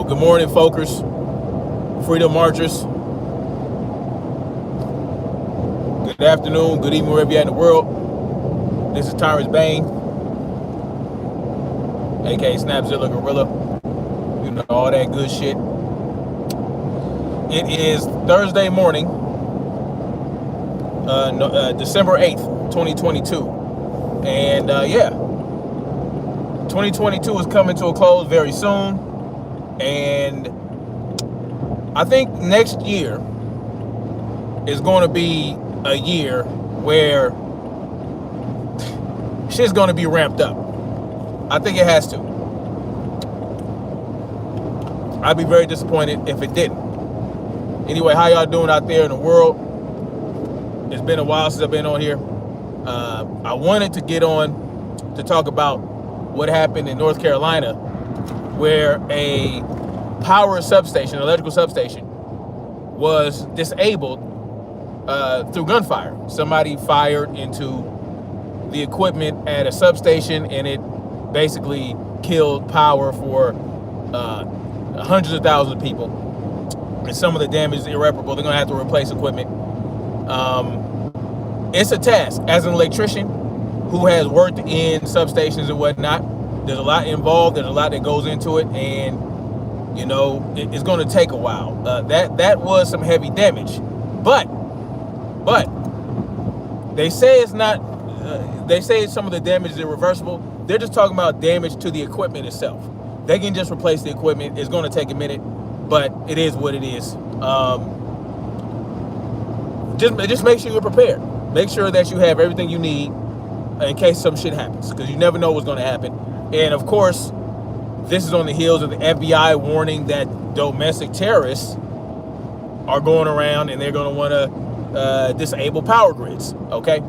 So good morning, folkers, freedom marchers. Good afternoon, good evening, wherever you're at in the world. This is Tyrus Bane, aka Snapzilla Gorilla. You know, all that good shit. It is Thursday morning, December 8th, 2022. And 2022 is coming to a close very soon. And I think next year is going to be a year where shit's going to be ramped up. I think it has to. I'd be very disappointed if it didn't. Anyway, how y'all doing out there in the world? It's been a while since I've been on here. I wanted to get on to talk about what happened in North Carolina, where a power substation, electrical substation, was disabled through gunfire. Somebody fired into the equipment at a substation, and it basically killed power for hundreds of thousands of people. And some of the damage is irreparable. They're going to have to replace equipment. It's a task. As an electrician who has worked in substations and whatnot, there's a lot involved. There's a lot that goes into it, and you know it's going to take a while. That was some heavy damage, but they say it's not. They say some of the damage is irreversible. They're just talking about damage to the equipment itself. They can just replace the equipment. It's going to take a minute, but it is what it is. Just make sure you're prepared. Make sure that you have everything you need in case some shit happens, because you never know what's going to happen. And of course, this is on the heels of the FBI warning that domestic terrorists are going around and they're going to want to disable power grids. Okay.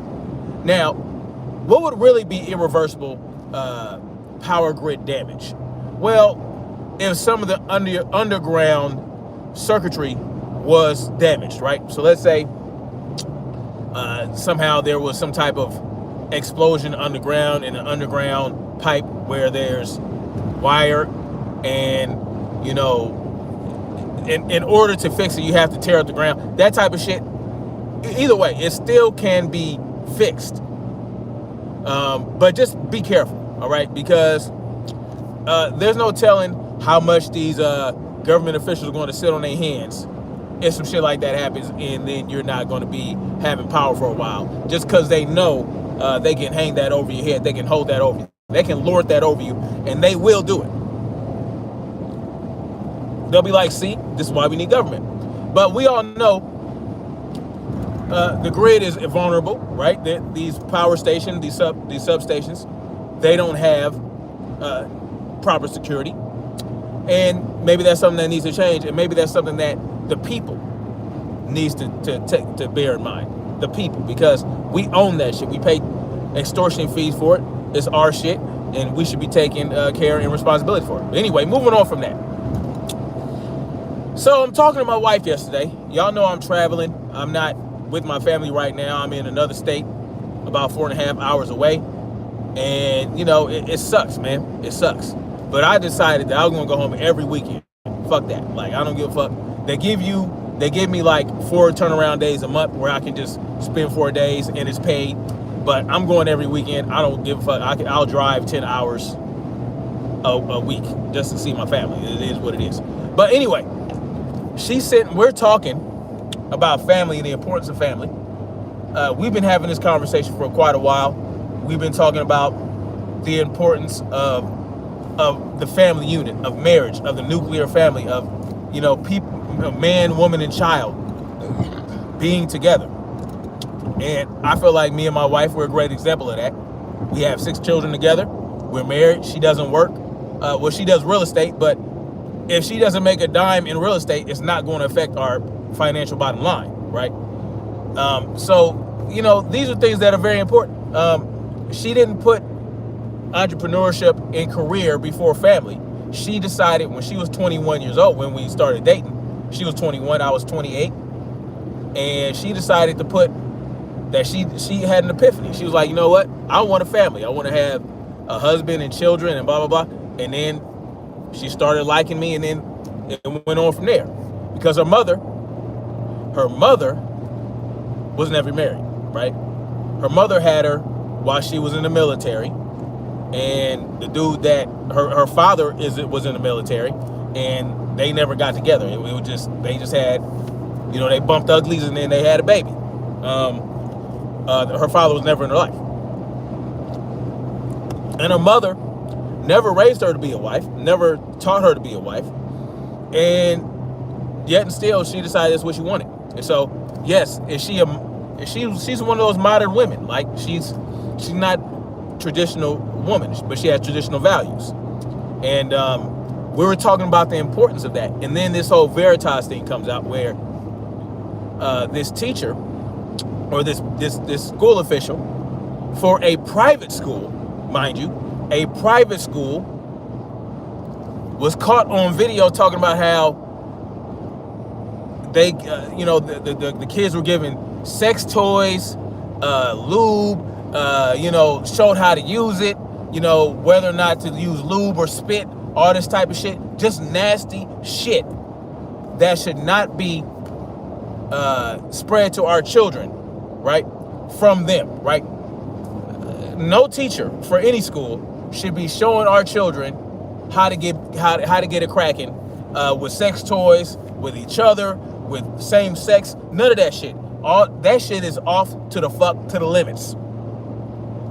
Now, what would really be irreversible power grid damage? Well, if some of the underground circuitry was damaged, right? So let's say somehow there was some type of explosion underground in an underground pipe where there's wire, and you know, in order to fix it, you have to tear up the ground. That type of shit. Either way, it still can be fixed. But just be careful, all right? Because there's no telling how much these government officials are going to sit on their hands if some shit like that happens, and then you're not going to be having power for a while. Just because they know they can hang that over your head, they can hold that over you, they can lord that over you, and they will do it. They'll be like, see, this is why we need government. But we all know the grid is vulnerable, right? These power stations, these substations, they don't have proper security. And maybe that's something that needs to change. And maybe that's something that the people needs to bear in mind. The people, because we own that shit. We pay extortion fees for it. It's our shit, and we should be taking care and responsibility for it. But anyway, moving on from that. So I'm talking to my wife yesterday. Y'all know I'm traveling. I'm not with my family right now. I'm in another state, about 4.5 hours away. And, you know, it sucks, man. It sucks. But I decided that I was going to go home every weekend. Fuck that. Like, I don't give a fuck. They give me like 4 turnaround days a month where I can just spend 4 days and it's paid. But I'm going every weekend. I don't give a fuck. I'll drive 10 hours a week just to see my family. It is what it is. But anyway, we're talking about family and the importance of family. We've been having this conversation for quite a while. We've been talking about the importance of the family unit, of marriage, of the nuclear family, of, you know, people, man, woman, and child being together. And I feel like me and my wife, we're a great example of that. We have 6 children together. We're married. She doesn't work. Well, she does real estate, but if she doesn't make a dime in real estate, it's not going to affect our financial bottom line, right? So, you know, these are things that are very important. She didn't put entrepreneurship and career before family. She decided when she was 21 years old, when we started dating, she was 21, I was 28. And she decided to put that she had an epiphany. She was like, you know what? I want a family. I want to have a husband and children and blah, blah, blah. And then she started liking me, and then it went on from there. Because her mother was never married, right? Her mother had her while she was in the military, and the dude that her father was in the military, and they never got together. It was just, they just had, they bumped uglies, and then they had a baby. Her father was never in her life, and her mother never raised her to be a wife, never taught her to be a wife, and yet and still she decided that's what she wanted. And so, yes, she's one of those modern women. Like, she's not traditional woman, but she has traditional values. And we were talking about the importance of that. And then this whole Veritas thing comes out, where this teacher, or this school official for a private school, mind you, a private school, was caught on video talking about how they, the kids were given sex toys, lube, showed how to use it, whether or not to use lube or spit, all this type of shit, just nasty shit that should not be spread to our children, right? From them, right? No teacher for any school should be showing our children how to get it cracking with sex toys, with each other, with same sex, none of that shit. All that shit is off to the limits.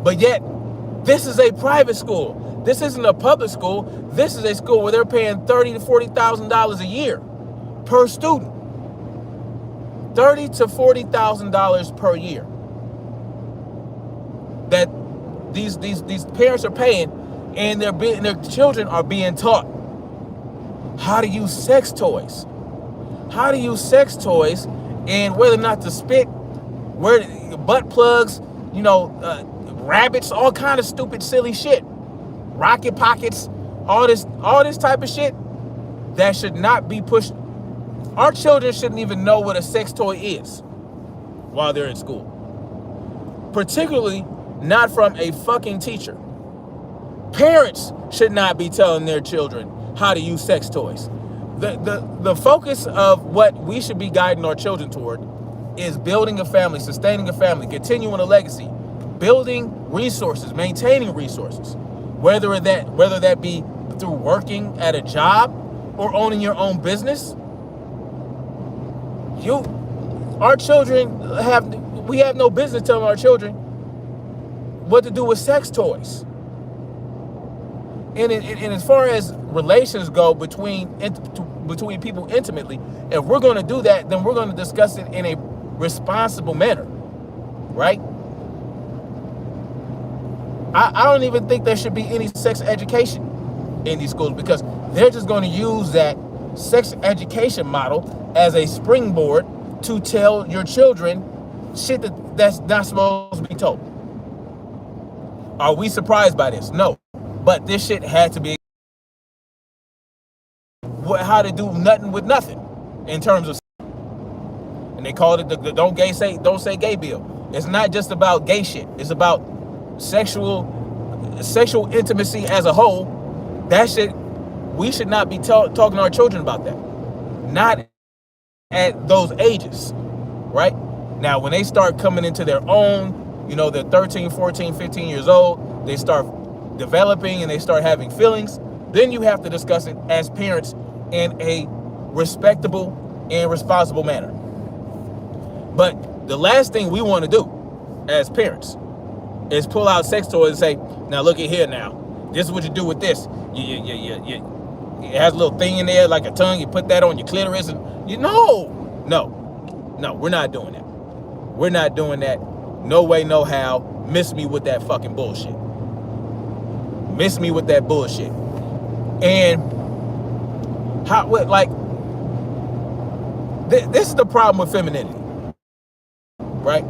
But yet, this is a private school. This isn't a public school. This is a school where they're paying $30,000 to $40,000 a year per student. $30,000 to $40,000 per year. That these parents are paying, and their children are being taught how to use sex toys. How to use sex toys, and whether or not to spit, where butt plugs, rabbits, all kind of stupid, silly shit. Rocket pockets, all this type of shit that should not be pushed. Our children shouldn't even know what a sex toy is while they're in school. Particularly not from a fucking teacher. Parents should not be telling their children how to use sex toys. The focus of what we should be guiding our children toward is building a family, sustaining a family, continuing a legacy, building resources, maintaining resources, whether that be through working at a job or owning your own business. We have no business telling our children what to do with sex toys. And as far as relations go between people intimately, if we're going to do that, then we're going to discuss it in a responsible manner, right? I don't even think there should be any sex education in these schools, because they're just going to use that sex education model as a springboard to tell your children shit that's not supposed to be told. Are we surprised by this? No. But this shit had to be how to do nothing with nothing in terms of, and they called it the don't say gay bill. It's not just about gay shit. It's about sexual intimacy as a whole. That shit, we should not be talking to our children about that. Not at those ages, right? Now, when they start coming into their own, they're 13, 14, 15 years old, they start developing and they start having feelings, then you have to discuss it as parents in a respectable and responsible manner. But the last thing we want to do as parents is pull out sex toys and say, now look at here now. This is what you do with this. It has a little thing in there like a tongue. You put that on your clitoris and no, we're not doing that. We're not doing that. No way, no how. Miss me with that fucking bullshit. Miss me with that bullshit. And this is the problem with femininity, right?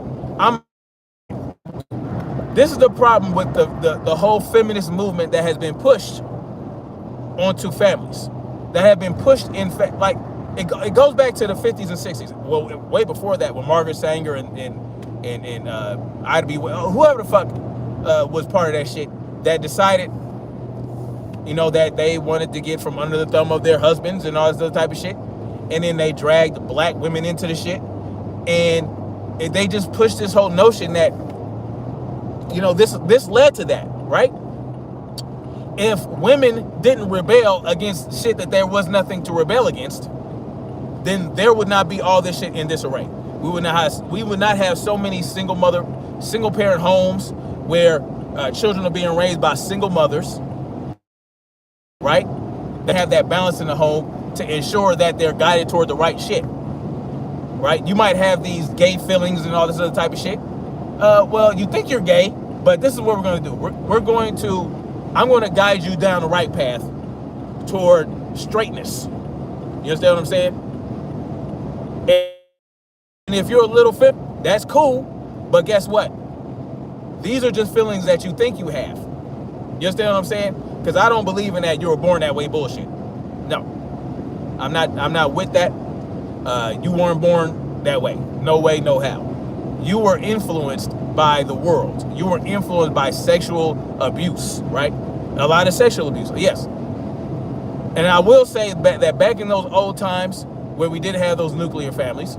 This is the problem with the whole feminist movement that has been pushed onto families, that have been pushed in fact, like it goes back to the 50s and 60s. Well, way before that, when Margaret Sanger and Ida B. Wells, whoever the fuck was part of that shit, that decided that they wanted to get from under the thumb of their husbands and all this other type of shit. And then they dragged black women into the shit. And they just pushed this whole notion that, this led to that, right? If women didn't rebel against shit that there was nothing to rebel against, then there would not be all this shit in disarray. We would not have so many single parent homes where children are being raised by single mothers, right? They have that balance in the home to ensure that they're guided toward the right shit, right? You might have these gay feelings and all this other type of shit. Well, you think you're gay, but this is what we're going to do. I'm going to guide you down the right path toward straightness. You understand what I'm saying? And if you're a little fit, that's cool. But guess what? These are just feelings that you think you have. You understand what I'm saying? Because I don't believe in that you were born that way bullshit. No. I'm not with that. You weren't born that way. No way, no how. You were influenced by the world. You were influenced by sexual abuse, right? A lot of sexual abuse, yes. And I will say that back in those old times where we did have those nuclear families,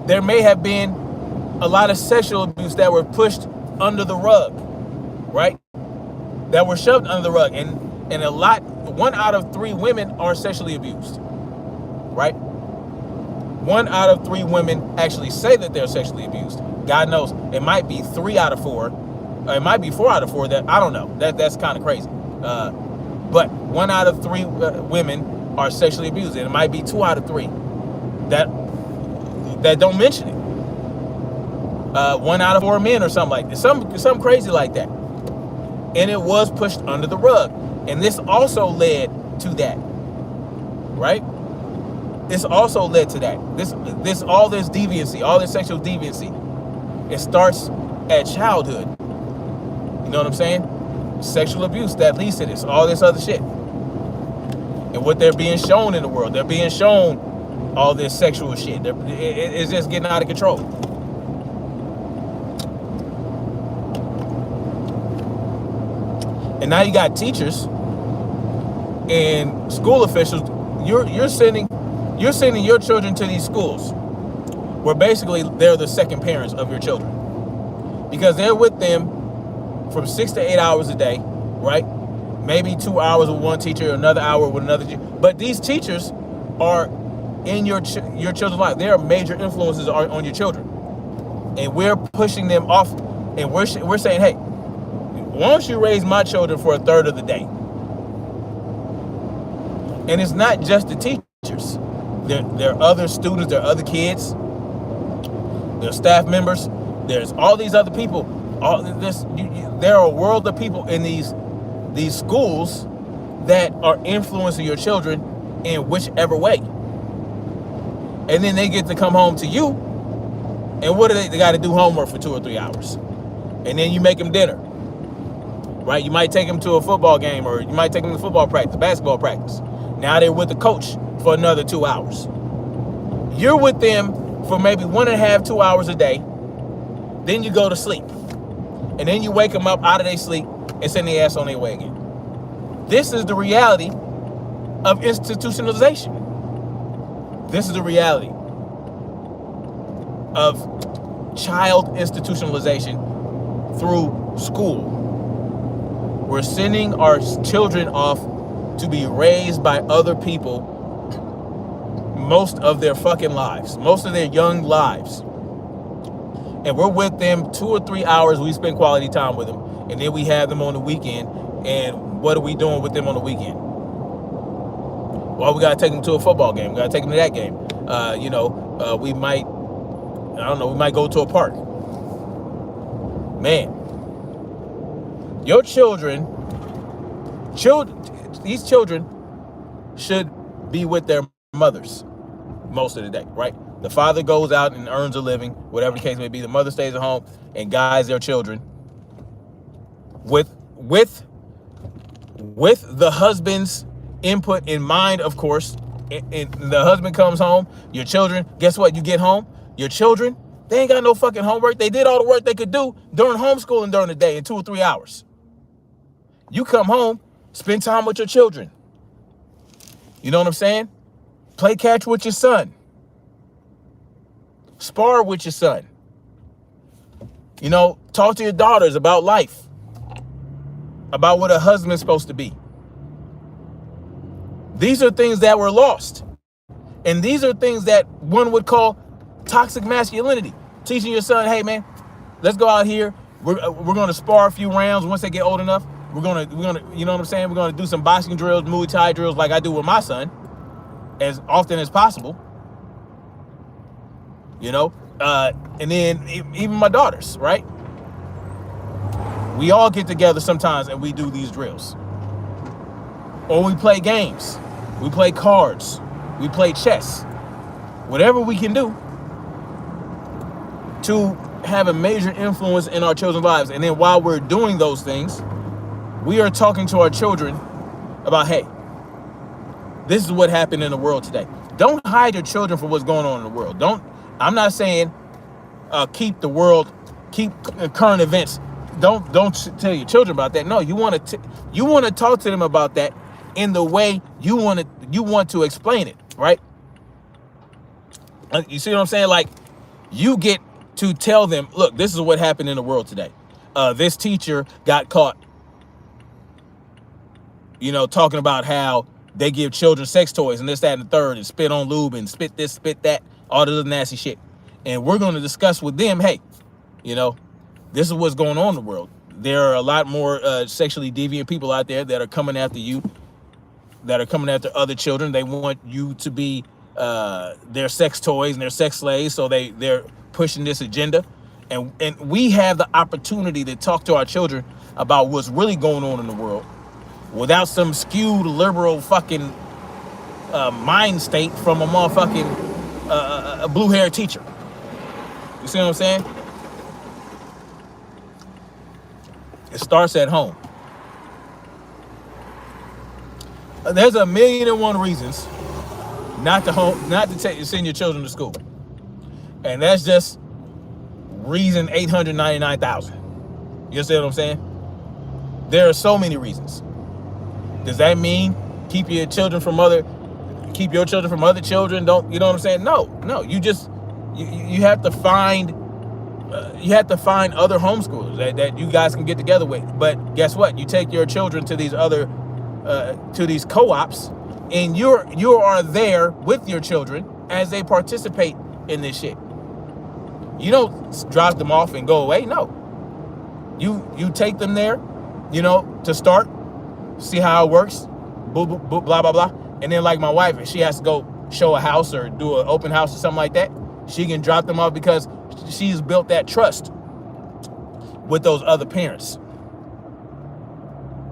there may have been a lot of sexual abuse that were pushed under the rug, right? That were shoved under the rug. And 1 out of 3 women are sexually abused, right? 1 out of 3 women actually say that they're sexually abused. God knows, it might be 3 out of 4. It might be 4 out of 4. That I don't know. That's kind of crazy. But 1 out of 3 women are sexually abused, and it might be 2 out of 3 that don't mention it. 1 out of 4 men or something like this. Something crazy like that. And it was pushed under the rug. And this also led to that, right? This also led to that. All this deviancy, all this sexual deviancy, it starts at childhood. You know what I'm saying? Sexual abuse that leads to this, all this other shit. And what they're being shown in the world, they're being shown all this sexual shit. It's just getting out of control. And now you got teachers and school officials. You're sending your children to these schools where basically they're the second parents of your children, because they're with them from 6 to 8 hours a day, right? Maybe 2 hours with one teacher, another hour with another teacher. But these teachers are in your children's life. They are major influences on your children, and we're pushing them off. And we're saying, hey, why don't you raise my children for a third of the day? And it's not just the teachers. There are other students, there are other kids, there are staff members, there's all these other people. There are a world of people in these schools that are influencing your children in whichever way. And then they get to come home to you, and what do they got to do homework for 2 or 3 hours. And then you make them dinner, right? You might take them to a football game, or you might take them to football practice, basketball practice. Now they're with the coach for another 2 hours. You're with them for maybe 1.5, 2 hours a day. Then you go to sleep. And then you wake them up out of their sleep and send their ass on their way again. This is the reality of institutionalization. This is the reality of child institutionalization through school. We're sending our children off to be raised by other people most of their fucking lives, most of their young lives. And we're with them 2 or 3 hours. We spend quality time with them. And then we have them on the weekend. And what are we doing with them on the weekend? Well, we got to take them to a football game. We got to take them to that game. We might go to a park. Man, your these children should be with their mothers most of the day, right? The father goes out and earns a living, whatever the case may be. The mother stays at home and guides their children with the husband's input in mind, of course. And the husband comes home, your children, guess what? You get home, your children, they ain't got no fucking homework. They did all the work they could do during homeschooling during the day in 2 or 3 hours. You come home, Spend time with your children. You know what I'm saying? Play catch with your son. Spar with your son. You know, talk to your daughters about life, about what a husband's supposed to be. These are things that were lost. And these are things that one would call toxic masculinity. Teaching your son, hey man, let's go out here. We're going to spar a few rounds once they get old enough. We're gonna, you know what I'm saying? We're gonna do some boxing drills, Muay Thai drills like I do with my son, as often as possible. You know, and then even my daughters, right? We all get together sometimes and we do these drills. Or we play games. We play cards. We play chess. Whatever we can do to have a major influence in our children's lives. And then while we're doing those things, we are talking to our children about, hey, this is what happened in the world today. Don't hide your children from what's going on in the world. I'm not saying keep current events. Don't tell your children about that. No, you want to talk to them about that in the way you want to explain it, right? You see what I'm saying? Like, you get to tell them, look, this is what happened in the world today. This teacher got caught, you know, talking about how they give children sex toys and this, that, and the third, and spit on lube and spit this, spit that, all the other nasty shit. And we're going to discuss with them, hey, you know, this is what's going on in the world. There are a lot more sexually deviant people out there that are coming after you, that are coming after other children. They want you to be their sex toys and their sex slaves, so they're pushing this agenda. And we have the opportunity to talk to our children about what's really going on in the world without some skewed liberal fucking mind state from a motherfucking a blue-haired teacher. You see what I'm saying? It starts at home. There's 1,000,001 reasons not to send your children to school, and that's just reason 899,000. You understand what I'm saying? There are so many reasons. Does that mean keep your children from other children? Don't, you know what I'm saying? No. You have to find other homeschoolers that you guys can get together with. But guess what? You take your children to these other to these co-ops, and you are there with your children as they participate in this shit. You don't drop them off and go away. No, you take them there, you know, to start, see how it works, blah blah blah, and then like my wife, if she has to go show a house or do an open house or something like that, she can drop them off because she's built that trust with those other parents.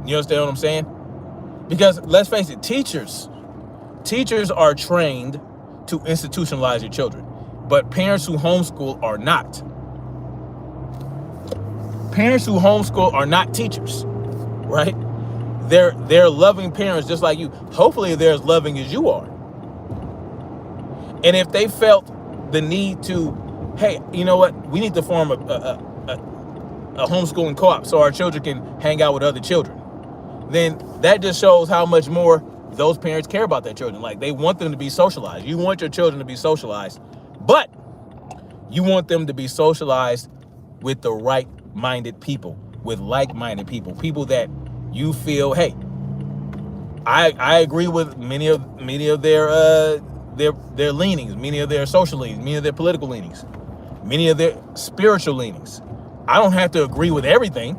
You understand what I'm saying? Because let's face it, teachers are trained to institutionalize your children, but parents who homeschool are not. Parents who homeschool are not teachers, right? They're loving parents just like you. Hopefully they're as loving as you are. And if they felt the need to, hey, you know what? We need to form a homeschooling co-op so our children can hang out with other children. Then that just shows how much more those parents care about their children. Like, they want them to be socialized. You want your children to be socialized, but you want them to be socialized with the right-minded people, with like-minded people, people that you feel, hey, I agree with many of their leanings, many of their social leanings, many of their political leanings, many of their spiritual leanings. I don't have to agree with everything.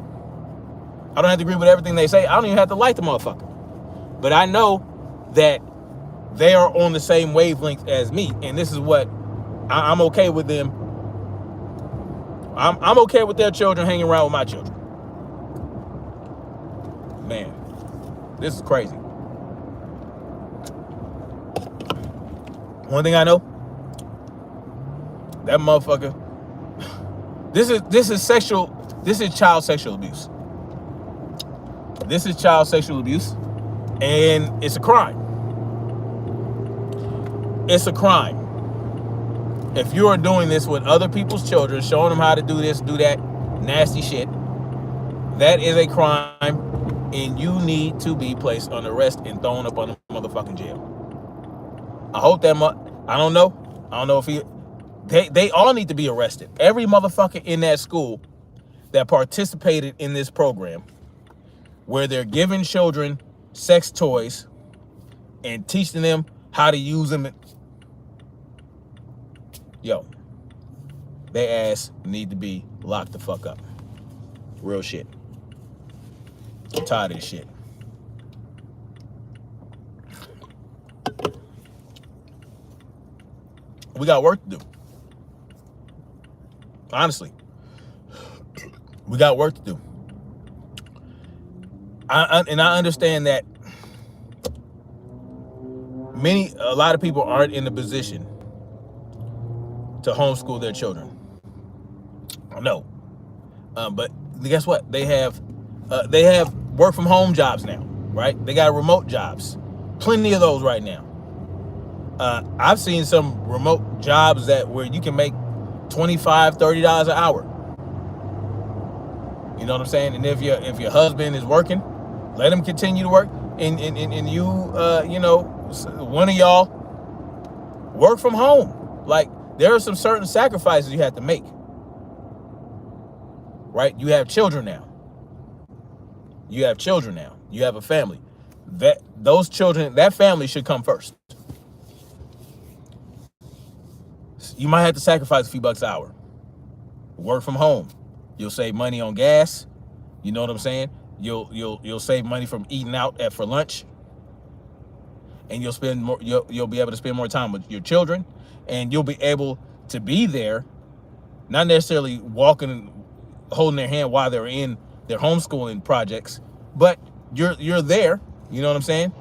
I don't have to agree with everything they say. I don't even have to like the motherfucker. But I know that they are on the same wavelength as me. And this is what I'm okay with them. I'm okay with their children hanging around with my children. Man, this is crazy. One thing I know, that motherfucker, this is child sexual abuse. This is child sexual abuse, and it's a crime. It's a crime. If you are doing this with other people's children, showing them how to do this, do that nasty shit, that is a crime, and you need to be placed under arrest and thrown up on the motherfucking jail. I hope that I don't know. I don't know if they all need to be arrested. Every motherfucker in that school that participated in this program where they're giving children sex toys and teaching them how to use them. Yo, their ass need to be locked the fuck up. Real shit. I'm tired of this shit. We got work to do. Honestly. We got work to do. I understand that a lot of people aren't in the position to homeschool their children. I know. But guess what? They have work from home jobs now, right? They got remote jobs. Plenty of those right now. I've seen some remote jobs where you can make $25, $30 an hour. You know what I'm saying? And if your husband is working, let him continue to work. And you, one of y'all work from home. Like, there are some certain sacrifices you have to make. Right? You have children now. You have a family. That family should come first. You might have to sacrifice a few bucks an hour. Work from home. You'll save money on gas. You know what I'm saying? You'll save money from eating out for lunch. And you'll be able to spend more time with your children, and you'll be able to be there, not necessarily walking, holding their hand while they're in their homeschooling projects, but you're there. You know what I'm saying?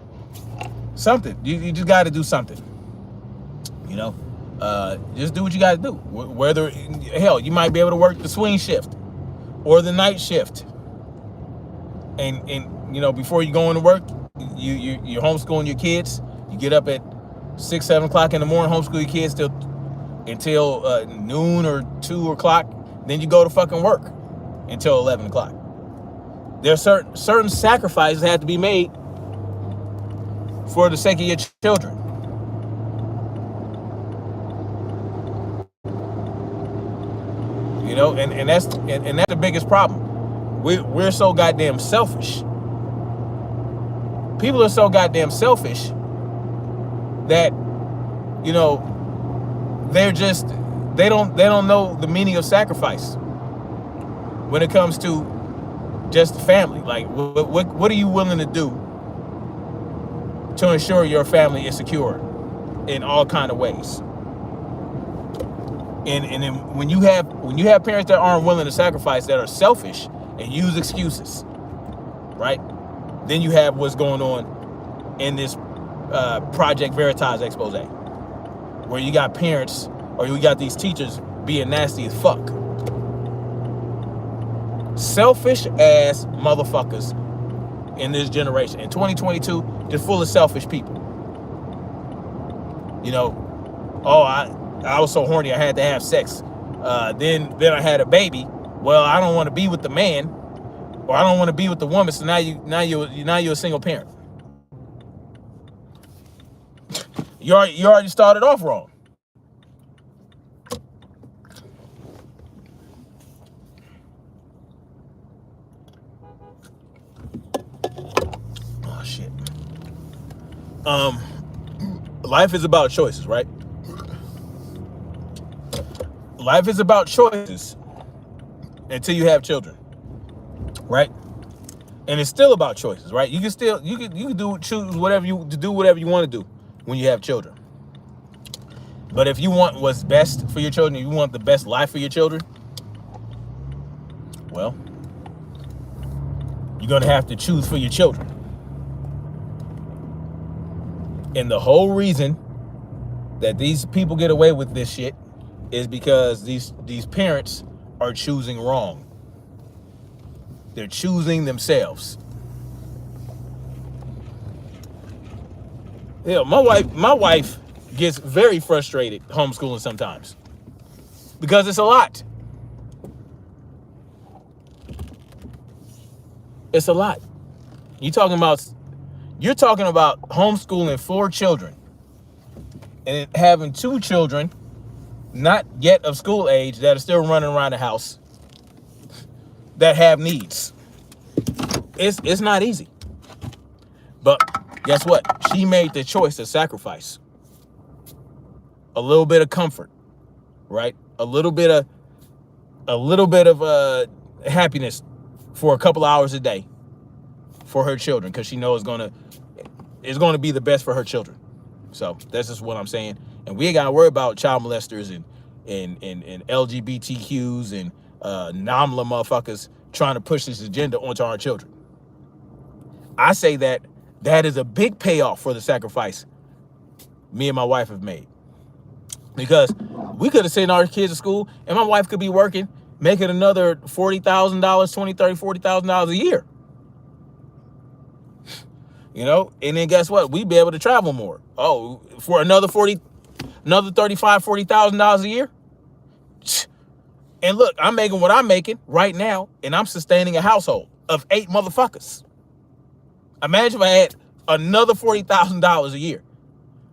Something. You just got to do something. You know, just do what you got to do. Whether, hell, you might be able to work the swing shift or the night shift, and before you go into work, you're homeschooling your kids. You get up at 6, 7 o'clock in the morning, homeschool your kids until noon or 2 o'clock. Then you go to fucking work until 11 o'clock. There are certain sacrifices that have to be made for the sake of your children. You know, and that's the biggest problem. We're so goddamn selfish. People are so goddamn selfish that, they don't know the meaning of sacrifice when it comes to just family. Like, what are you willing to do to ensure your family is secure in all kind of ways? And then when you have parents that aren't willing to sacrifice, that are selfish and use excuses, right? Then you have what's going on in this Project Veritas expose, where you got parents, or you got these teachers being nasty as fuck. Selfish ass motherfuckers in this generation. In 2022, just full of selfish people. I was so horny I had to have sex. Then I had a baby. Well, I don't want to be with the man, or I don't want to be with the woman. So now you're a single parent. You already started off wrong. Oh shit. Life is about choices, right? Life is about choices until you have children, right? And it's still about choices, right? You can choose whatever you want to do when you have children. But if you want what's best for your children, if you want the best life for your children, well, you're going to have to choose for your children. And the whole reason that these people get away with this shit is because these parents are choosing wrong. They're choosing themselves. Yeah, my wife gets very frustrated homeschooling sometimes because it's a lot. It's a lot. You're talking about homeschooling 4 children and having 2 children not yet of school age that are still running around the house that have needs. It's not easy. But guess what? She made the choice to sacrifice a little bit of comfort, right? A little bit of happiness for a couple hours a day for her children, because she knows it's gonna be the best for her children. So that's just what I'm saying. And we ain't gotta worry about child molesters and LGBTQs and NAMLA motherfuckers trying to push this agenda onto our children. I say that is a big payoff for the sacrifice me and my wife have made. Because we could have sent our kids to school and my wife could be working, making another $40,000, $20,000, $30,000, $40,000 a year. You know, and then guess what? We'd be able to travel more. Oh, for another $35,000, $40,000 a year. And look, I'm making what I'm making right now, and I'm sustaining a household of 8 motherfuckers. Imagine if I had another $40,000 a year.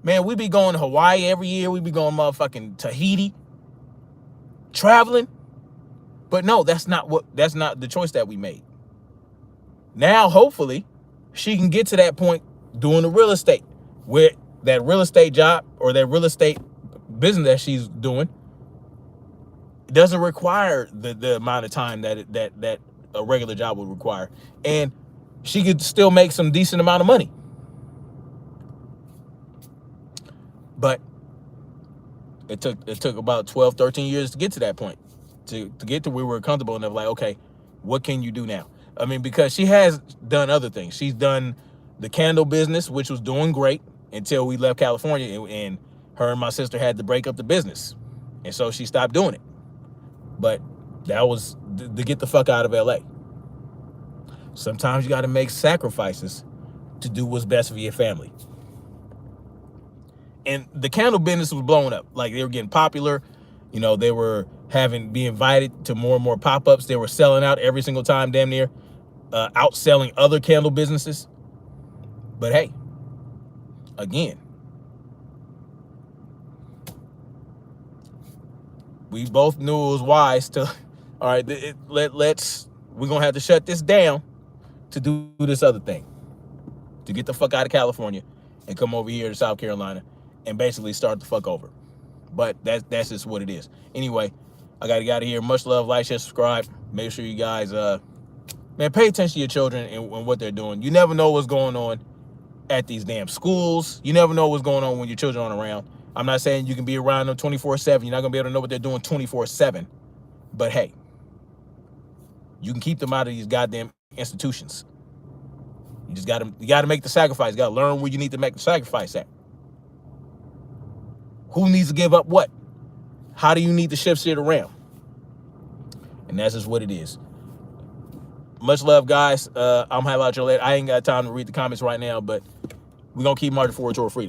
Man, we'd be going to Hawaii every year. We'd be going motherfucking Tahiti, traveling. But no, that's not the choice that we made. Now, hopefully, she can get to that point doing the real estate, where that real estate job or that real estate business that she's doing doesn't require the amount of time that a regular job would require. And she could still make some decent amount of money. But it took about 12, 13 years to get to that point, to get to where we're comfortable enough, like, okay, what can you do now? I mean, because she has done other things. She's done the candle business, which was doing great until we left California, and her and my sister had to break up the business. And so she stopped doing it. But that was to get the fuck out of LA. Sometimes you got to make sacrifices to do what's best for your family. And the candle business was blowing up. Like, they were getting popular. You know, they were being invited to more and more pop-ups. They were selling out every single time, damn near, outselling other candle businesses. But hey, again, we both knew it was wise to, all right, we're going to have to shut this down to do this other thing, to get the fuck out of California and come over here to South Carolina and basically start the fuck over. But that's just what it is. Anyway, I got to get out of here. Much love, like, share, subscribe. Make sure you guys, man, pay attention to your children and what they're doing. You never know what's going on at these damn schools. You never know what's going on when your children aren't around. I'm not saying you can be around them 24/7. You're not going to be able to know what they're doing 24/7. But hey, you can keep them out of these goddamn institutions. You got to make the sacrifice. You got to learn where you need to make the sacrifice at. Who needs to give up what? How do you need to shift shit around? And that's just what it is. Much love, guys. I'm Highlight Your Later. I ain't got time to read the comments right now, but we're going to keep marching forward toward freedom.